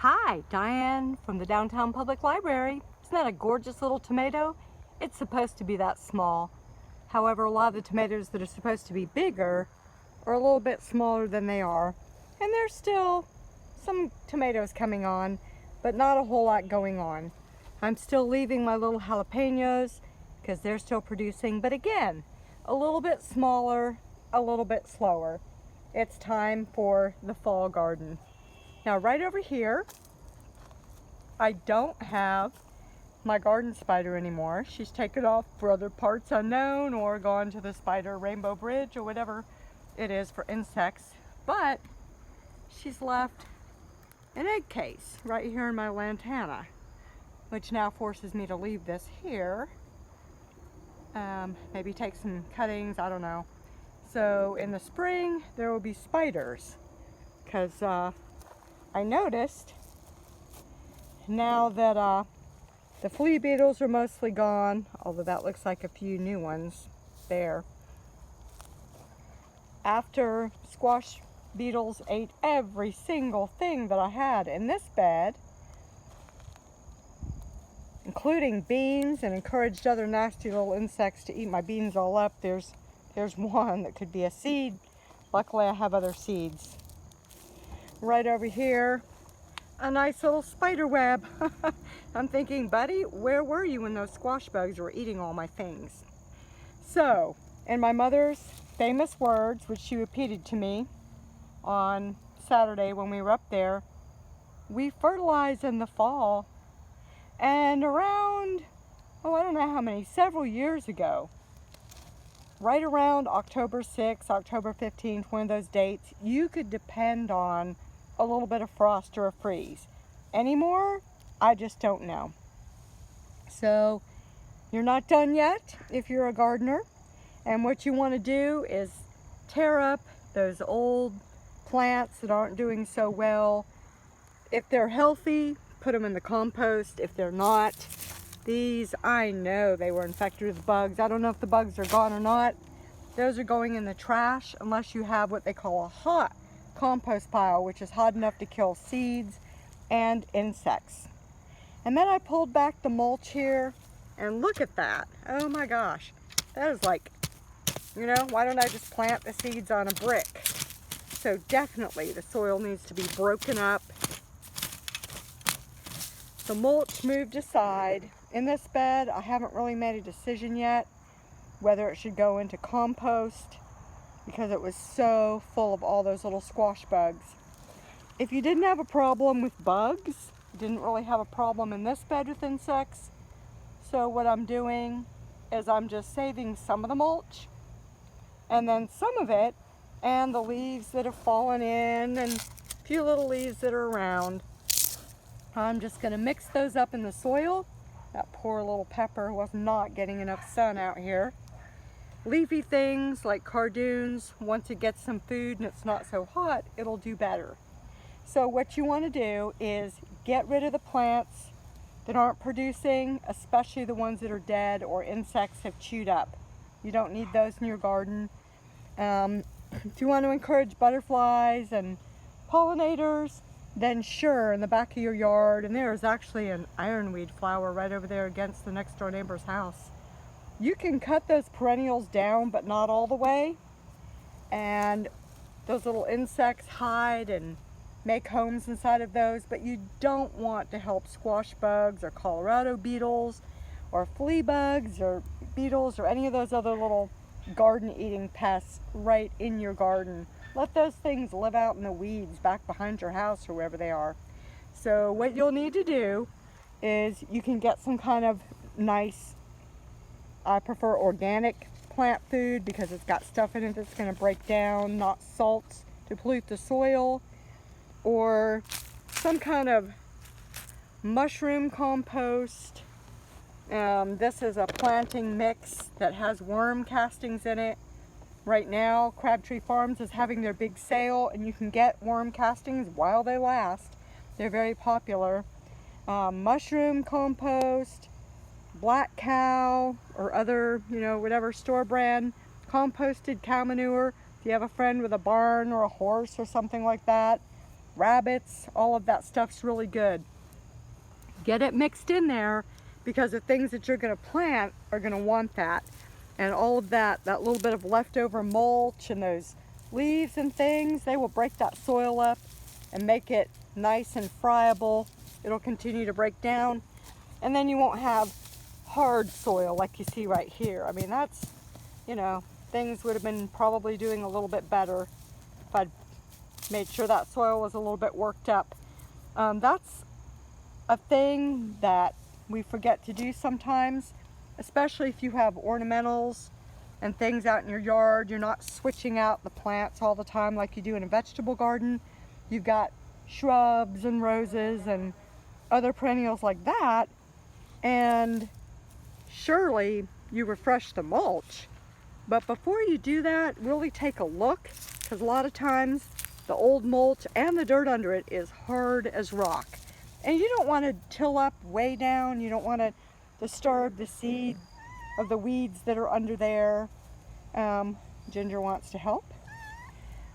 Hi, Diane from the Downtown Public Library. Isn't that a gorgeous little tomato? It's supposed to be that small. However, a lot of the tomatoes that are supposed to be bigger are a little bit smaller than they are. And there's still some tomatoes coming on, but not a whole lot going on. I'm still leaving my little jalapenos because they're still producing, but again, a little bit smaller, a little bit slower. It's time for the fall garden. Now right over here, I don't have my garden spider anymore. She's taken off for other parts unknown or gone to the spider rainbow bridge or whatever it is for insects. But she's left an egg case right here in my lantana, which now forces me to leave this here. Maybe take some cuttings, I don't know. So in the spring, there will be spiders because I noticed now that the flea beetles are mostly gone, although that looks like a few new ones there. After squash beetles ate every single thing that I had in this bed, including beans, and encouraged other nasty little insects to eat my beans all up. There's one that could be a seed. Luckily I have other seeds. Right over here, a nice little spider web. I'm thinking, buddy, where were you when those squash bugs were eating all my things? So, in my mother's famous words, which she repeated to me on Saturday when we were up there, we fertilize in the fall. And around, I don't know how many, several years ago, right around October 6th, October 15th, one of those dates, you could depend on a little bit of frost or a freeze. Anymore, I just don't know. So you're not done yet if you're a gardener, and what you want to do is tear up those old plants that aren't doing so well. If they're healthy, put them in the compost. If they're not, these, I know they were infected with bugs. I don't know if the bugs are gone or not. Those are going in the trash unless you have what they call a hot compost pile, which is hot enough to kill seeds and insects. And then I pulled back the mulch here, and look at that. Oh my gosh, that is like, you know, why don't I just plant the seeds on a brick? So definitely the soil needs to be broken up. The mulch moved aside. In this bed, I haven't really made a decision yet whether it should go into compost because it was so full of all those little squash bugs. If you didn't have a problem with bugs, you didn't really have a problem in this bed with insects, so what I'm doing is I'm just saving some of the mulch and then some of it and the leaves that have fallen in and a few little leaves that are around. I'm just going to mix those up in the soil. That poor little pepper was not getting enough sun out here. Leafy things like cardoons, once it gets some food and it's not so hot, it'll do better. So what you want to do is get rid of the plants that aren't producing, especially the ones that are dead or insects have chewed up. You don't need those in your garden. If you want to encourage butterflies and pollinators, then sure, in the back of your yard, and there is actually an ironweed flower right over there against the next door neighbor's house. You can cut those perennials down, but not all the way. And those little insects hide and make homes inside of those, but you don't want to help squash bugs or Colorado beetles or flea bugs or beetles or any of those other little garden eating pests right in your garden. Let those things live out in the weeds back behind your house or wherever they are. So what you'll need to do is you can get some kind of nice, I prefer organic plant food because it's got stuff in it that's going to break down, not salts to pollute the soil, or some kind of mushroom compost. This is a planting mix that has worm castings in it. Right now, Crabtree Farms is having their big sale, and you can get worm castings while they last. They're very popular. Mushroom compost, black cow, or other, whatever store brand composted cow manure. If you have a friend with a barn or a horse or something like that, rabbits, all of that stuff's really good. Get it mixed in there because the things that you're going to plant are going to want that. And all of that little bit of leftover mulch and those leaves and things, they will break that soil up and make it nice and friable. It'll continue to break down. And then you won't have hard soil like you see right here. I mean, that's, you know, things would have been probably doing a little bit better if I'd made sure that soil was a little bit worked up. That's a thing that we forget to do sometimes, especially if you have ornamentals and things out in your yard. You're not switching out the plants all the time like you do in a vegetable garden. You've got shrubs and roses and other perennials like that, and surely you refresh the mulch. But before you do that, really take a look, because a lot of times the old mulch and the dirt under it is hard as rock. And you don't want to till up way down. You don't want to disturb the seed of the weeds that are under there. Ginger wants to help.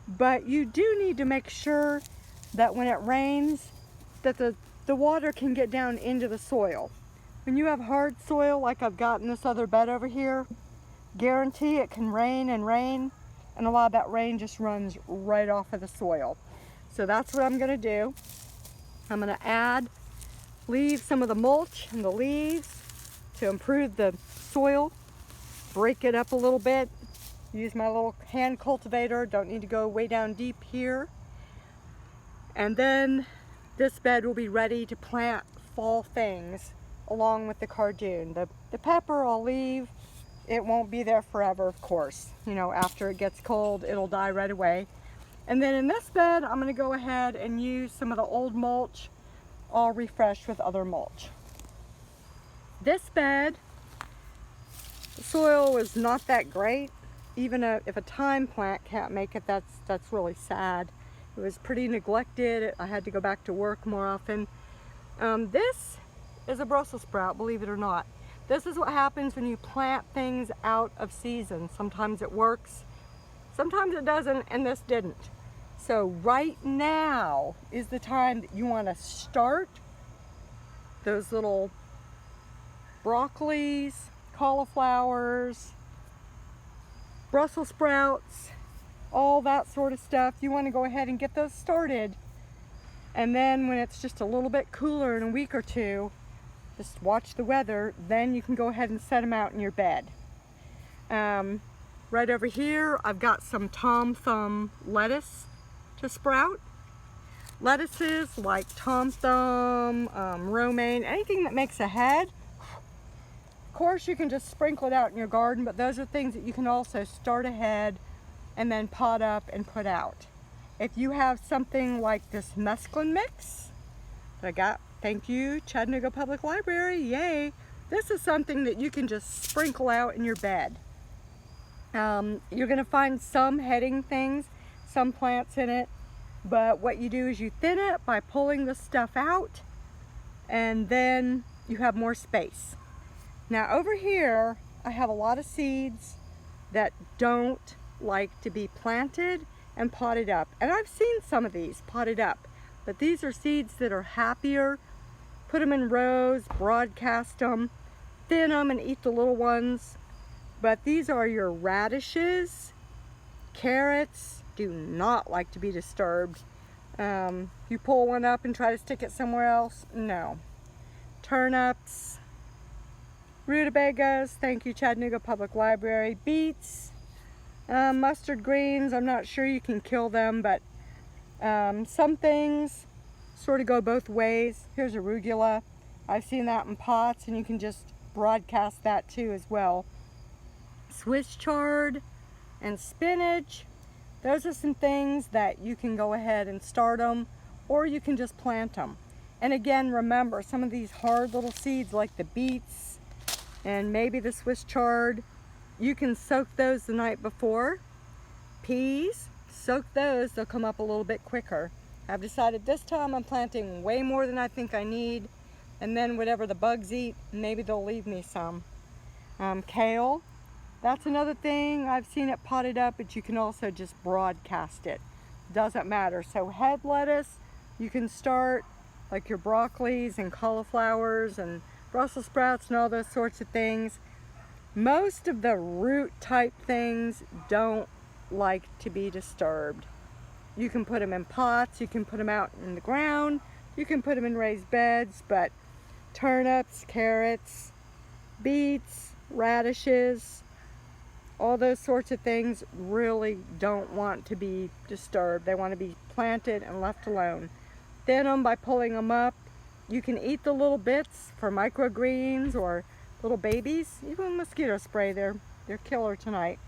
But you do need to make sure that when it rains, that the water can get down into the soil. When you have hard soil like I've got in this other bed over here, guarantee it can rain and rain, and a lot of that rain just runs right off of the soil. So that's what I'm going to do. I'm going to leave some of the mulch and the leaves to improve the soil, break it up a little bit, use my little hand cultivator, don't need to go way down deep here. And then this bed will be ready to plant fall things along with the cardoon. The pepper I'll leave. It won't be there forever, of course. You know, after it gets cold, it'll die right away. And then in this bed, I'm going to go ahead and use some of the old mulch, all refreshed with other mulch. This bed, the soil was not that great. Even if a thyme plant can't make it, that's really sad. It was pretty neglected. I had to go back to work more often. This is a Brussels sprout, believe it or not. This is what happens when you plant things out of season. Sometimes it works, sometimes it doesn't, and this didn't. So right now is the time that you want to start those little broccolis, cauliflowers, Brussels sprouts, all that sort of stuff. You want to go ahead and get those started. And then when it's just a little bit cooler in a week or two, just watch the weather, then you can go ahead and set them out in your bed. Right over here, I've got some Tom Thumb lettuce to sprout. Lettuces like Tom Thumb, romaine, anything that makes a head. Of course, you can just sprinkle it out in your garden, but those are things that you can also start ahead and then pot up and put out. If you have something like this mesclun mix that I got, thank you, Chattanooga Public Library, yay. This is something that you can just sprinkle out in your bed. You're gonna find some heading things, some plants in it, but what you do is you thin it by pulling the stuff out, and then you have more space. Now over here, I have a lot of seeds that don't like to be planted and potted up. And I've seen some of these potted up, but these are seeds that are happier. Put them in rows, broadcast them, thin them and eat the little ones. But these are your radishes. Carrots do not like to be disturbed. You pull one up and try to stick it somewhere else, no. Turnips, rutabagas, thank you Chattanooga Public Library. Beets, mustard greens, I'm not sure you can kill them, but some things sort of go both ways. Here's arugula. I've seen that in pots, and you can just broadcast that too as well. Swiss chard and spinach, those are some things that you can go ahead and start them, or you can just plant them. And again, remember, some of these hard little seeds like the beets and maybe the Swiss chard, you can soak those the night before. Peas, soak those, they'll come up a little bit quicker. I've decided this time I'm planting way more than I think I need, and then whatever the bugs eat, maybe they'll leave me some. Kale, that's another thing. I've seen it potted up, but you can also just broadcast it. Doesn't matter. So head lettuce, You can start like your broccolis and cauliflowers and Brussels sprouts and all those sorts of things. Most of the root type things don't like to be disturbed. You can put them in pots, you can put them out in the ground, you can put them in raised beds, but turnips, carrots, beets, radishes, all those sorts of things really don't want to be disturbed. They want to be planted and left alone. Thin them by pulling them up. You can eat the little bits for microgreens or little babies. Even mosquito spray, they're killer tonight.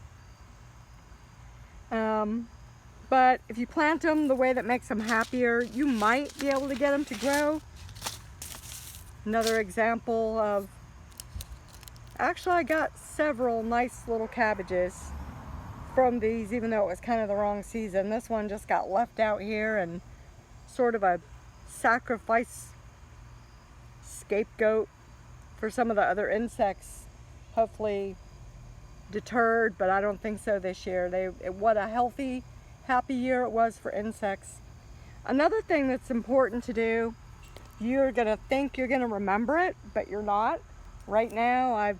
But if you plant them the way that makes them happier, you might be able to get them to grow. Another example of, actually I got several nice little cabbages from these, even though it was kind of the wrong season. This one just got left out here and sort of a sacrifice scapegoat for some of the other insects. Hopefully deterred, but I don't think so this year. What a healthy, happy year it was for insects. Another thing that's important to do, you're gonna think you're gonna remember it, but you're not. Right now I've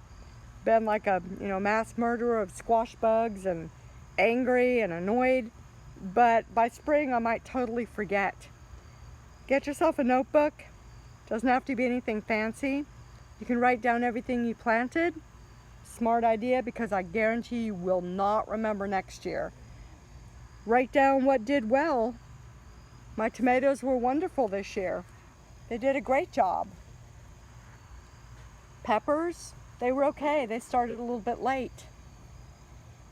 been like a mass murderer of squash bugs and angry and annoyed, but by spring I might totally forget. Get yourself a notebook. Doesn't have to be anything fancy. You can write down everything you planted. Smart idea, because I guarantee you will not remember next year. Write down what did well. My tomatoes were wonderful this year. They did a great job. Peppers, they were okay. They started a little bit late.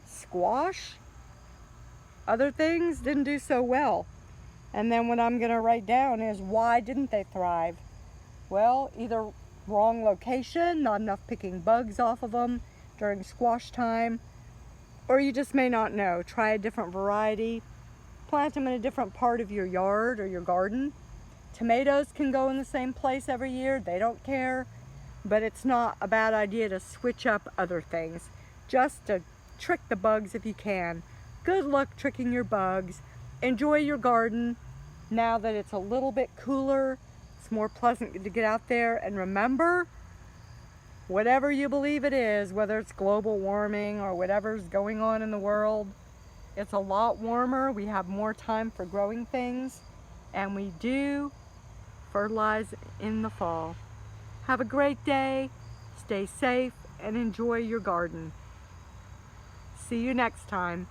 Squash, other things didn't do so well. And then what I'm going to write down is, why didn't they thrive? Well, either wrong location, not enough picking bugs off of them during squash time, or you just may not know. Try a different variety. Plant them in a different part of your yard or your garden. Tomatoes can go in the same place every year. They don't care. But it's not a bad idea to switch up other things, just to trick the bugs if you can. Good luck tricking your bugs. Enjoy your garden now that it's a little bit cooler. It's more pleasant to get out there. And remember, whatever you believe it is, whether it's global warming or whatever's going on in the world, it's a lot warmer. We have more time for growing things, and we do fertilize in the fall. Have a great day, stay safe, and enjoy your garden. See you next time.